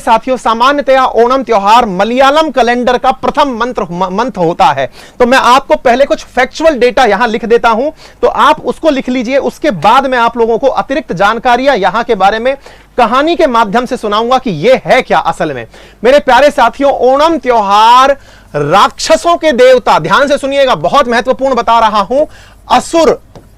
साथियों, सामान्यतया ओणम त्योहार मलयालम कैलेंडर का प्रथम मंथ होता है। तो मैं आपको पहले कुछ फैक्चुअल डेटा यहां लिख देता हूं, तो आप उसको लिख लीजिए। उसके बाद मैं आप लोगों को अतिरिक्त जानकारियां यहां के बारे में कहानी के माध्यम से सुनाऊंगा कि यह है क्या असल में। मेरे प्यारे साथियों, ओणम त्योहार राक्षसों के देवता, ध्यान से सुनिएगा, बहुत महत्वपूर्ण बता रहा हूं,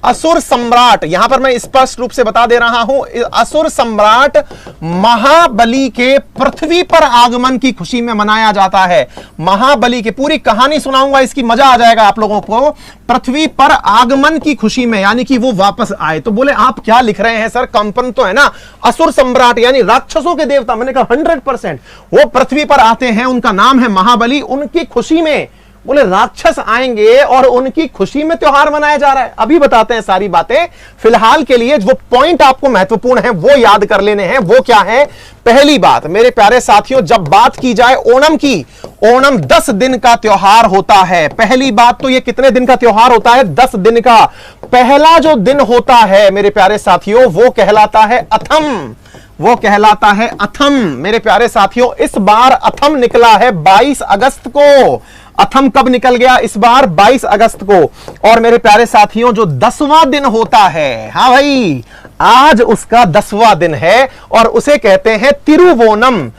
असुर सम्राट, यहां पर मैं स्पष्ट रूप से बता दे रहा हूं, असुर सम्राट महाबली के पृथ्वी पर आगमन की खुशी में मनाया जाता है। महाबली की पूरी कहानी सुनाऊंगा, इसकी मजा आ जाएगा आप लोगों को। पृथ्वी पर आगमन की खुशी में, यानी कि वो वापस आए। तो बोले आप क्या लिख रहे हैं सर, कंपन तो है ना। असुर सम्राट यानी राक्षसों के देवता, मैंने कहा 100% वो पृथ्वी पर आते हैं, उनका नाम है महाबली। उनकी खुशी में बोले राक्षस आएंगे और उनकी खुशी में त्योहार मनाया जा रहा है। अभी बताते हैं सारी बातें। फिलहाल के लिए जो पॉइंट आपको महत्वपूर्ण है वो याद कर लेने हैं। वो क्या है? पहली बात मेरे प्यारे साथियों, जब बात की जाए ओणम की, ओणम 10 दिन का त्योहार होता है। पहली बात तो ये कितने दिन का त्योहार होता है? 10 दिन का। पहला जो दिन होता है मेरे प्यारे साथियों, वो कहलाता है अथम। वो कहलाता है अथम। मेरे प्यारे साथियों, इस बार अथम निकला है 22 अगस्त को। अथम कब निकल गया इस बार? 22 अगस्त को। और मेरे प्यारे साथियों, जो 10वां दिन होता है, हां भाई, आज उसका 10वां दिन है और उसे कहते हैं तिरुवोनम।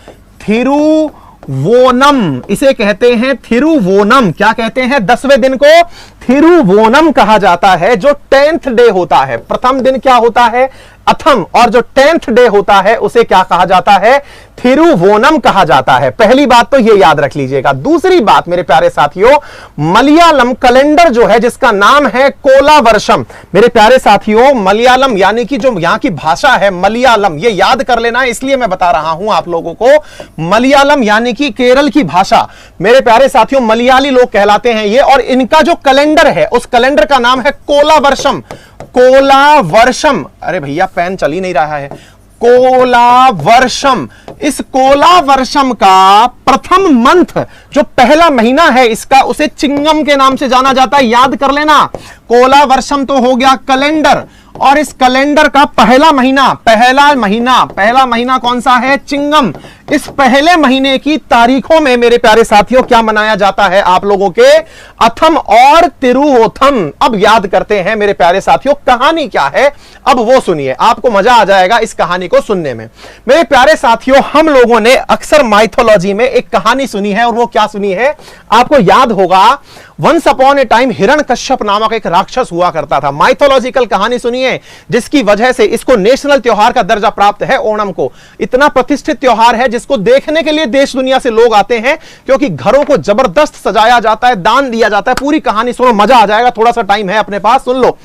थिरुवोनम इसे कहते हैं, थिरुवोनम। क्या कहते हैं? 10वें दिन को थिरुवोनम कहा जाता है। जो 10th डे होता है, प्रथम दिन क्या होता है? अथम। और जो 10th डे होता है उसे क्या कहा जाता है? थिरुवोनम कहा जाता है। पहली बात तो ये याद रख लीजिएगा। दूसरी बात मेरे प्यारे साथियों, मलयालम कैलेंडर जो है, जिसका नाम है कोलावर्षम। मेरे प्यारे साथियों, मलयालम यानी कि जो यहां की भाषा है मलयालम, ये याद कर लेना है, इसलिए मैं बता रहा हूं आप लोगों को। मलयालम यानी कि केरल की भाषा। मेरे प्यारे साथियों, मलयाली लोग कहलाते हैं ये। और इनका जो कैलेंडर है, उस कैलेंडर का नाम है कोलावर्षम। कोलावर्षम, अरे भैया पेन चल ही नहीं रहा है। कोलावर्षम, इस कोलावर्षम का प्रथम मंथ, जो पहला महीना है इसका, उसे चिंगम के नाम से जाना जाता है। याद कर लेना। कोलावर्षम तो हो गया कैलेंडर, और इस कैलेंडर का पहला महीना कौन सा है? चिंगम। इस पहले महीने की तारीखों में मेरे प्यारे साथियों क्या मनाया जाता है आप लोगों के? अथम और तिरुवोथम। अब याद करते हैं मेरे प्यारे साथियों, कहानी क्या है, अब वो सुनिए, आपको मजा आ जाएगा इस कहानी को सुनने में। मेरे प्यारे साथियों, हम लोगों ने अक्सर माइथोलॉजी में एक कहानी सुनी है, और वो क्या सुनी है? आपको याद होगा, once upon a time Hiranyakashyap नामक एक राक्षस हुआ करता था। माइथोलॉजिकल कहानी सुनिए, जिसकी वजह से इसको नेशनल त्योहार का दर्जा प्राप्त है। ओणम को इतना प्रतिष्ठित त्योहार है जिसको देखने के लिए देश दुनिया से लोग आते हैं, क्योंकि घरों को जबरदस्त सजाया जाता है, दान दिया जाता है। पूरी कहानी सुनो, मजा आ जाएगा। थोड़ा सा टाइम है अपने पास, सुन लो।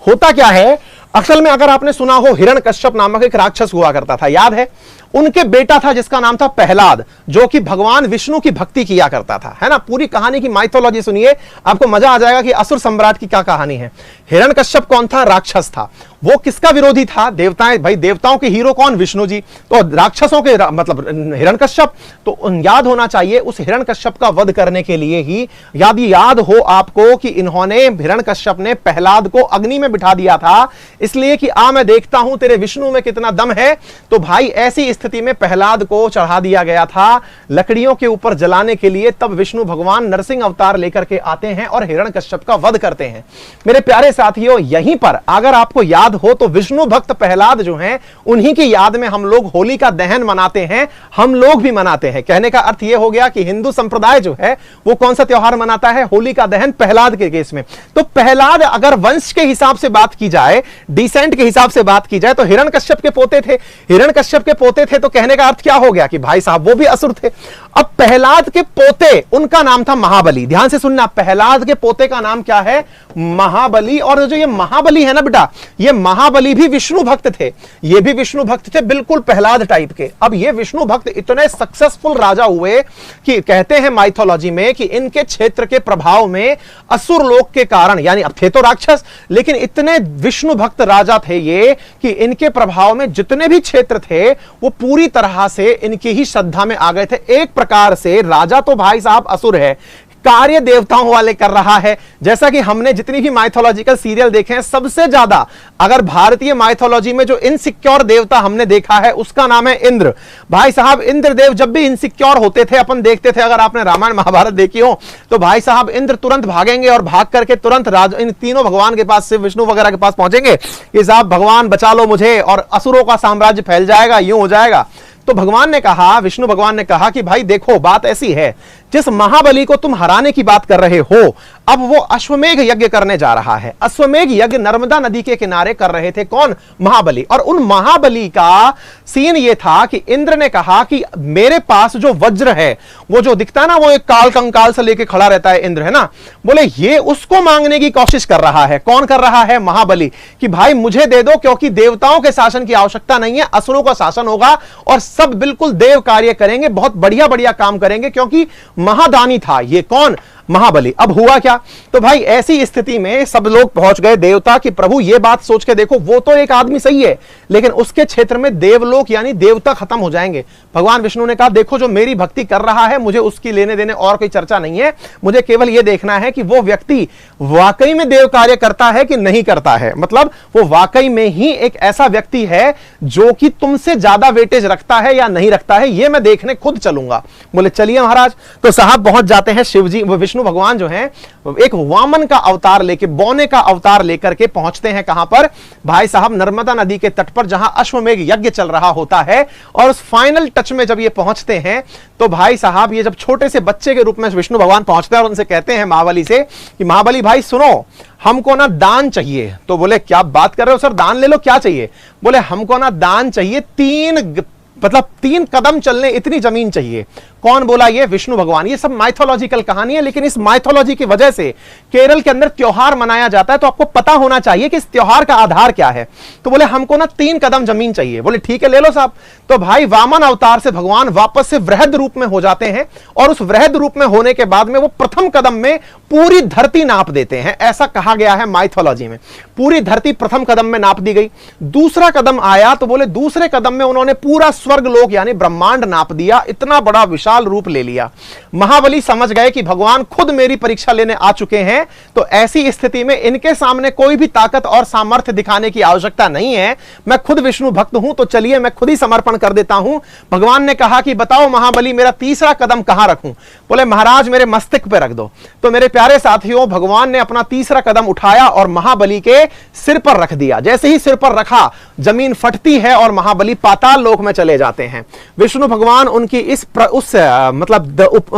होता क्या है, असल में अगर आपने सुना हो, हिरण्यकश्यप नामक एक राक्षस हुआ करता था, याद है? उनके बेटा था जिसका नाम था प्रहलाद, जो कि भगवान विष्णु की भक्ति किया करता था, है ना। पूरी कहानी की माइथोलॉजी सुनिए, आपको मजा आ जाएगा कि असुर सम्राट की क्या कहानी है। हिरण्यकश्यप कौन था? राक्षस था। वो किसका विरोधी था? देवताएं। भाई देवताओं के हीरो कौन? विष्णु जी। तो राक्षसों के मतलब हिरण्यकश्यप। तो याद होना चाहिए, उस हिरण्यकश्यप का वध करने के लिए ही, याद हो आपको कि इन्होंने, हिरण्यकश्यप ने प्रहलाद को अग्नि में बिठा दिया था, इसलिए कि मैं देखता हूं तेरे विष्णु में कितना दम है। तो भाई ऐसी स्थिति में प्रहलाद को चढ़ा दिया गया था लकड़ियों के ऊपर जलाने के लिए। तब विष्णु भगवान नरसिंह अवतार लेकर के आते हैं और हिरण्यकश्यप का वध करते हैं। मेरे प्यारे साथियों, यहीं पर अगर आपको याद हो तो विष्णु भक्त प्रहलाद जो हैं, उन्हीं की याद में हम लोग होली का दहन मनाते हैं, हम लोग भी मनाते हैं। कहने का अर्थ यह हो गया कि हिंदू संप्रदाय जो है वो कौन सा त्योहार मनाता है? होली का दहन, प्रहलाद के केस में। तो प्रहलाद अगर वंश के हिसाब से बात की जाए, डिसेंट के हिसाब से बात की जाए, तो हिरण्यकश्यप के पोते थे। हिरण्यकश्यप के पोते थे, तो कहने का अर्थ क्या हो गया कि भाई साहब वो भी असुर थे। अब प्रहलाद के पोते, उनका नाम था महाबली। ध्यान से सुनना, प्रहलाद के पोते का नाम क्या है? महाबली। और जो ये महाबली है ना बेटा, ये महाबली भी विष्णु भक्त थे। ये भी विष्णु भक्त थे, बिल्कुल प्रहलाद टाइप के। अब ये विष्णु भक्त इतने सक्सेसफुल राजा हुए कि कहते हैं माइथोलॉजी में कि इनके क्षेत्र के प्रभाव में असुर लोक के कारण, यानी अब थे तो राक्षस, लेकिन इतने विष्णु भक्त राजा थे ये कि इनके प्रभाव में जितने भी क्षेत्र थे वो पूरी तरह से इनकी ही श्रद्धा में आ गए थे। एक प्रकार से राजा तो भाई साहब असुर है, कार्य देवताओं वाले कर रहा है। जैसा कि हमने जितनी भी माइथोलॉजिकल सीरियल देखे हैं, सबसे ज्यादा अगर भारतीय माइथोलॉजी में जो इनसिक्योर देवता हमने देखा है उसका नाम है इंद्र। भाई साहब, इंद्रदेव जब भी इनसिक्योर होते थे, अपन देखते थे, अगर आपने रामायण महाभारत देखी हो तो भाई साहब इंद्र तुरंत भागेंगे और भाग करके तुरंत इन तीनों भगवान के पास, शिव विष्णु वगैरह के पास पहुंचेंगे कि साहब भगवान बचा लो मुझे, और असुरों का साम्राज्य फैल जाएगा, यूं हो जाएगा। तो भगवान ने कहा, विष्णु भगवान ने कहा कि भाई देखो, बात ऐसी है, जिस महाबली को तुम हराने की बात कर रहे हो, अब वो अश्वमेघ यज्ञ करने जा रहा है। अश्वमेघ यज्ञ नर्मदा नदी के किनारे कर रहे थे कौन? महाबली। और उन महाबली का सीन ये था कि इंद्र ने कहा कि मेरे पास जो वज्र है, वो जो दिखता है ना, वो एक काल कंकाल से लेके खड़ा रहता है, इंद्र है ना, बोले ये उसको मांगने की कोशिश कर रहा है। कौन कर रहा है? महाबली। कि भाई मुझे दे दो, क्योंकि देवताओं के शासन की आवश्यकता नहीं है, असुरों का शासन होगा और सब बिल्कुल देव कार्य करेंगे, बहुत बढ़िया बढ़िया काम करेंगे, क्योंकि महादानी था ये। कौन? महाबली। अब हुआ क्या? तो भाई ऐसी स्थिति में सब लोग पहुंच गए देवता कि प्रभु ये बात सोच के देखो, वो तो एक आदमी सही है, लेकिन उसके क्षेत्र में देवलोक यानी देवता खत्म हो जाएंगे। भगवान विष्णु ने कहा देखो, जो मेरी भक्ति कर रहा है, मुझे उसकी लेने देने और कोई चर्चा नहीं है, मुझे केवल यह देखना है कि वो व्यक्ति वाकई में देव कार्य करता है कि नहीं करता है। मतलब वो वाकई में ही एक ऐसा व्यक्ति है जो कि तुमसे ज्यादा वेटेज रखता है या नहीं रखता है, ये मैं देखने खुद चलूंगा। बोले चलिए महाराज। तो साहब पहुंच जाते हैं शिव जी, विष्णु भगवान जो हैं एक वामन का अवतार लेके, बौने का अवतार लेकर के पहुंचते हैं कहां पर? भाई साहब नर्मदा नदी के तट पर, जहां अश्वमेघ यज्ञ चल रहा होता है। और उस फाइनल टच में जब ये पहुंचते हैं तो भाई साहब ये जब छोटे से बच्चे के रूप में विष्णु भगवान पहुंचते हैं और उनसे कहते हैं महाबली से कि महाबली भाई सुनो, हमको ना दान चाहिए। तो बोले क्या बात कर रहे हो सर, दान ले लो, क्या चाहिए? बोले हमको ना दान चाहिए, 3 कदम चलने इतनी जमीन चाहिए। कौन बोला? ये विष्णु भगवान। ये सब माइथोलॉजिकल कहानी है, लेकिन इस माइथोलॉजी की वजह से केरल के अंदर त्योहार मनाया जाता है, तो आपको पता होना चाहिए कि इस त्योहार का आधार क्या है। तो बोले हमको ना 3 कदम जमीन चाहिए। बोले ठीक है ले लो साहब। तो भाई वामन अवतार से भगवान वापस से वृहद रूप में हो जाते हैं, और उस वृहद रूप में होने के बाद में वो प्रथम कदम में पूरी धरती नाप देते हैं। ऐसा कहा गया है माइथोलॉजी में, पूरी धरती प्रथम कदम में नाप दी गई। दूसरा कदम आया तो बोले दूसरे कदम में उन्होंने पूरा स्वर्ग लोक यानी ब्रह्मांड नाप दिया, इतना बड़ा विशाल रूप ले लिया। महाबली समझ गए कि भगवान खुद मेरी परीक्षा लेने आ चुके हैं, तो ऐसी स्थिति में इनके सामने कोई भी ताकत और सामर्थ्य दिखाने की आवश्यकता नहीं है, मैं खुद विष्णु भक्त हूं, तो चलिए मैं खुद ही समर्पण कर देता हूं। भगवान ने कहा कि बताओ महाबली मेरा तीसरा कदम कहां रखूं? बोले महाराज मेरे मस्तक पे रख दो। तो मेरे प्यारे साथियों, भगवान ने अपना तीसरा कदम उठाया और महाबली के सिर पर रख दिया। जैसे ही सिर पर रखा, जमीन फटती है और महाबली पाताल लोक में चले जाते हैं। विष्णु भगवान उनकी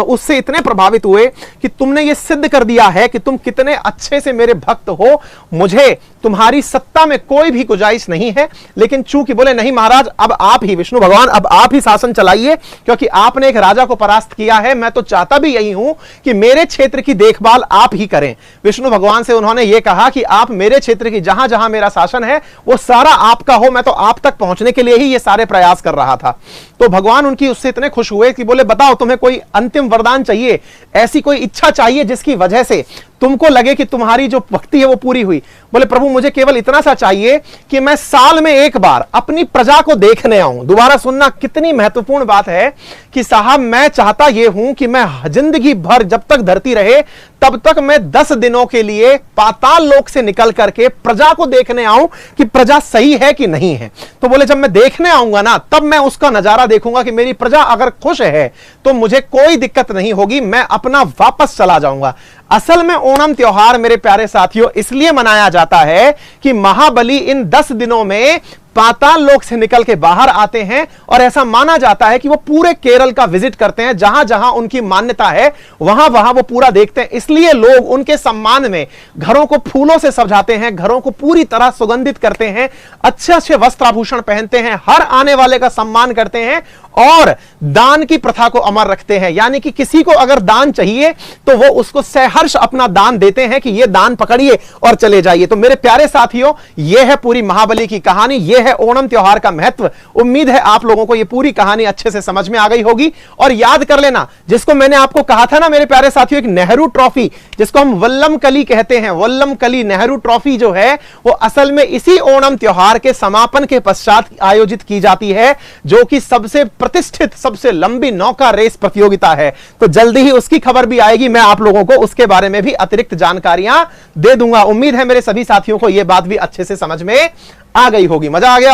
उससे इतने प्रभावित हुए कि तुमने ये सिद्ध कर दिया है कि तुम कितने अच्छे से मेरे भक्त हो, मुझे तुम्हारी सत्ता में कोई भी गुंजाइश नहीं है। लेकिन चूंकि बोले नहीं महाराज, अब आप ही विष्णु भगवान, अब आप ही शासन चलाइए, क्योंकि आपने एक राजा को परास्त किया है। मैं तो चाहता भी यही हूं कि मेरे क्षेत्र की देखभाल आप ही करें। विष्णु भगवान से उन्होंने ये कहा कि आप मेरे क्षेत्र की, जहां जहां मेरा शासन है वो सारा आपका हो, मैं तो आप तक पहुंचने के लिए ही ये सारे प्रयास कर रहा था। तो भगवान उनकी उससे इतने खुश हुए कि बोले बताओ तुम्हें कोई अंतिम वरदान चाहिए, ऐसी कोई इच्छा चाहिए जिसकी वजह से तुमको लगे कि तुम्हारी जो भक्ति है वो पूरी हुई? बोले प्रभु मुझे केवल इतना सा चाहिए कि मैं साल में एक बार अपनी प्रजा को देखने आऊं। दोबारा सुनना, कितनी महत्वपूर्ण बात है कि साहब मैं चाहता ये हूं कि मैं जिंदगी भर जब तक धरती रहे तब तक मैं 10 दिनों के लिए पाताल लोक से निकल करके प्रजा को देखने आऊं कि प्रजा सही है कि नहीं है। तो बोले जब मैं देखने आऊंगा ना, तब मैं उसका नजारा देखूंगा कि मेरी प्रजा अगर खुश है तो मुझे कोई दिक्कत नहीं होगी, मैं अपना वापस चला जाऊंगा। असल में ओणम त्योहार मेरे प्यारे साथियों इसलिए मनाया जाता है कि महाबली इन 10 दिनों में पाताल लोक से निकल के बाहर आते हैं, और ऐसा माना जाता है कि वो पूरे केरल का विजिट करते हैं, जहां जहां उनकी मान्यता है वहां वहां वो पूरा देखते हैं। इसलिए लोग उनके सम्मान में घरों को फूलों से सजाते हैं, घरों को पूरी तरह सुगंधित करते हैं, अच्छे अच्छे वस्त्र आभूषण पहनते हैं, हर आने वाले का सम्मान करते हैं और दान की प्रथा को अमर रखते हैं। यानी कि किसी को अगर दान चाहिए तो वो उसको सहर्ष अपना दान देते हैं कि ये दान पकड़िए और चले जाइए। तो मेरे प्यारे साथियों, यह है पूरी महाबली की कहानी, यह है ओणम त्योहार का महत्व। उम्मीद है आप लोगों को यह पूरी कहानी अच्छे से समझ में आ गई होगी। और याद कर लेना, जिसको मैंने आपको कहा था ना मेरे प्यारे साथियों, एक नेहरू ट्रॉफी जिसको हम वल्लमकली कहते हैं, वल्लमकली नेहरू ट्रॉफी जो है वो असल में इसी ओणम त्योहार के समापन के पश्चात आयोजित की जाती है, जो कि सबसे प्रतिष्ठित सबसे लंबी नौका रेस प्रतियोगिता है। तो जल्दी ही उसकी खबर भी आएगी, मैं आप लोगों को उसके बारे में भी अतिरिक्त जानकारियां दे दूंगा। उम्मीद है मेरे सभी साथियों को यह बात भी अच्छे से समझ में आ गई होगी। मजा आ गया?